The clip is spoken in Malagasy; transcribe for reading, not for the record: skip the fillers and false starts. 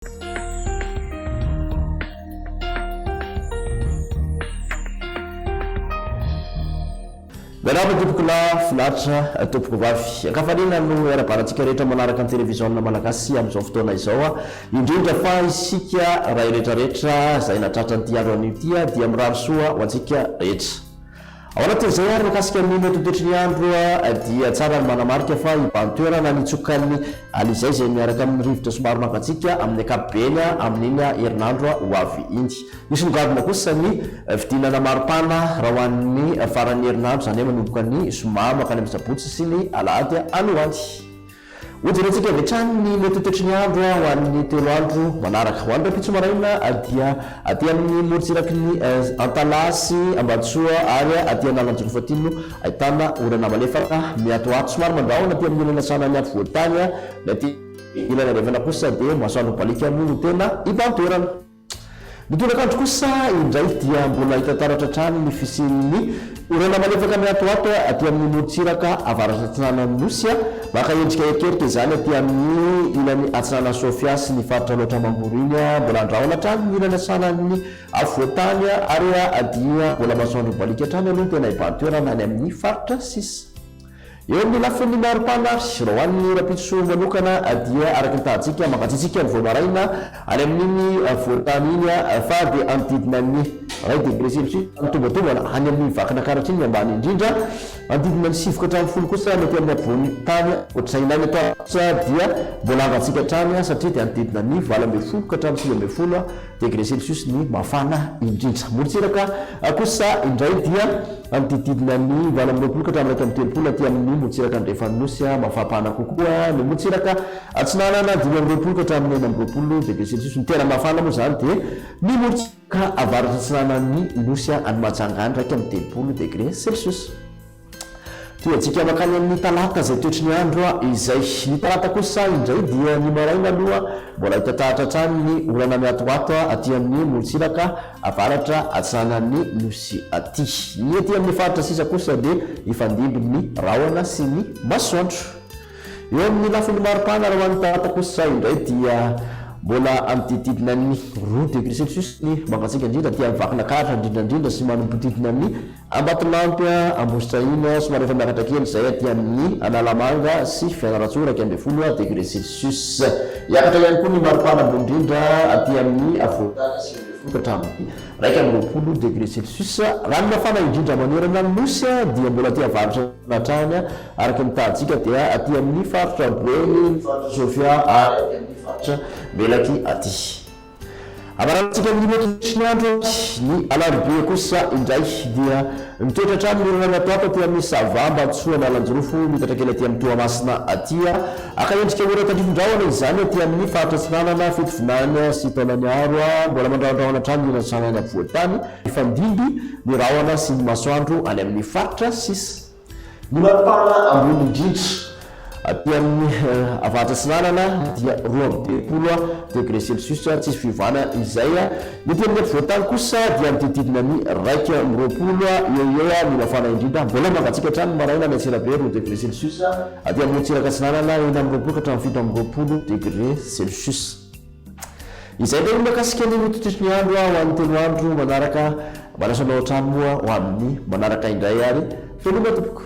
Galama tompokona finaritra tompoko vavy ankafanina no ara-baratsika rehetra manaraka ny télévision malagasy amin'izao fotoana izao indrindra fa isika raha rehetrarehetra izay natratra ny andro an'ity dia mirary soa ho antsika rehetra. Ao anatin'izay ary mikasika ny toetrandro dia tsara ny manamarika fa ibantoerana nitsokany alizay izay miaraka amin'ny rivotra somary mangatsika amin'ny ankapobeny amin'iny herinandro ho avy iny. Misy nogadina kosa ny fidinana maripana raha ho an'ny faran'ny herinandro izany hoe manomboka ny zoma makany amin'ny sabotsy sy ny alahady anoany. Ojerentsika avy hatrany ny toetrandro ho an'ny 3 andro manaraka. Ho an'ny rapitso maraina dia aty amin'ny morotsiraky ny Antalasy, Ambatosoa ary aty Analanjoro Fatino ahitana orana malefaka miatoato somary mandrahona aty amin'ny ilana sanany voatany aty ilana revana kosa dia masoandro balika no tena ibantoerana. Nitondrakandro kosa indray dia mbola hitataratra hatrany ny fisian'ny orana malefaka miatoato aty amin'ny morotsiraka avaratra atsinanan'ny Nosy maka endrika ekerika izany aty amin'ny ilany atsinanan'ny Sofia sy ny faritra loatra mangoro iny mbola andrahona hatrany ny ilana sanan'ny voatany ary adia mbola masoandro balika hatrany aloha tena ibantoerana any amin'ny faritra sisa. Eo amin'ny lafiny maripana raha ho an'ny rapitso manokana dia araky ny tahantsika mangatsitsika ny voamaraina any amin'iny voatany iny fa dia anodidina ny 1 degré celsius mitombatombana any amin'ny vakana karatra iny ambany indrindra anodidina ny 7 hatramin'ny 10 kosa mety amin'ny ambony tany ohatr'izay atao dia mbola angatsika hatrany satria dia anodidina ny 20 ka hatramin'ny 30 degré celsius ny mafana indrindra. Morotsiraka kosa indray dia anodidina ny 20 ka hatramin'ny 30 aty amin'ny morotsiraka Andrefanosy mafapana kokoa ny morotsiraka atsinanana 20 ka hatramin'ny 20 degré celsius ny tena mafana moa zany dia ny morotsiraka avaratra atsinanan'ny Nosy any Matsangany raiky amin'ny 30 degré celsius. Toantsika makany amin'ny talata izay toetrany andro izay ny talata kosa indray dia ny maraina aloha mbola hitatahatra hatrany ny orana miatoato aty amin'ny morotsiraka avaratra atsinanan'ny Nosy aty. Ny aty amin'ny faritra sisa kosa dia ifandimby ny rahona sy ny masoandro. Eo amin'ny lafiny maripana raha ho an'ny talata kosa indray dia mbola amidididina ny 2 degré celsius ny mangatsika indrindra dia vakana karatra indrindrandrindra sy manompodidina ny Ambatolampy, Ambositra iny somary efa miakatra kely izay aty amin'ny Analamanga sy Fianarantsoa 20 degré celsius. Iakatra ihany koa ny maripana ambony indrindra aty amin'ny voatany sy 20 degré celsius. Raha ny mafana indrindra manerana ny Nosy dia mbola aty avaratra hatrany araky ny tahantsika dia aty amin'ny faritra Boeny, faritra Sofia ary amin'ny faritra Melaky aty. Avarantsika amin'ny toetrandro andro ny alarobia kosa indray dia mitoetra hatrany ny orana miatoato aty amin'ny Sava, Ambatosoa, Analanjorofo mitatra kely aty amin'ny Toamasina aty akaendrika ora tandrifondrahona izany aty amin'ny faritra Atsinanana, Fitovinany sy Taolaniaro mbola mandrahondrahona hatrany ny sanany voatany ifandimby ny rahona sy ny masoandro any amin'ny faritra sisa. Ny maripana ambony indrindra aty amin'ny avaratra Atsinanana dia 20 degré celsius tsisy fivana izay. Ny aty amin'ny voatany kosa dia mitididina ny 20 eo ny mafana indrindra mbola mangatsika hatrany maraina ny Antsirabe 2 degré celsius aty amin'ny morotsiraka Atsinanana 20 ka hatramin'ny 17 degré celsius. Izay dia makasika ny toetrandro andro ho an'ny 3 andro manaraka manasanao hatrany moa ho amin'ny manaraka indray ary veloma tompoko.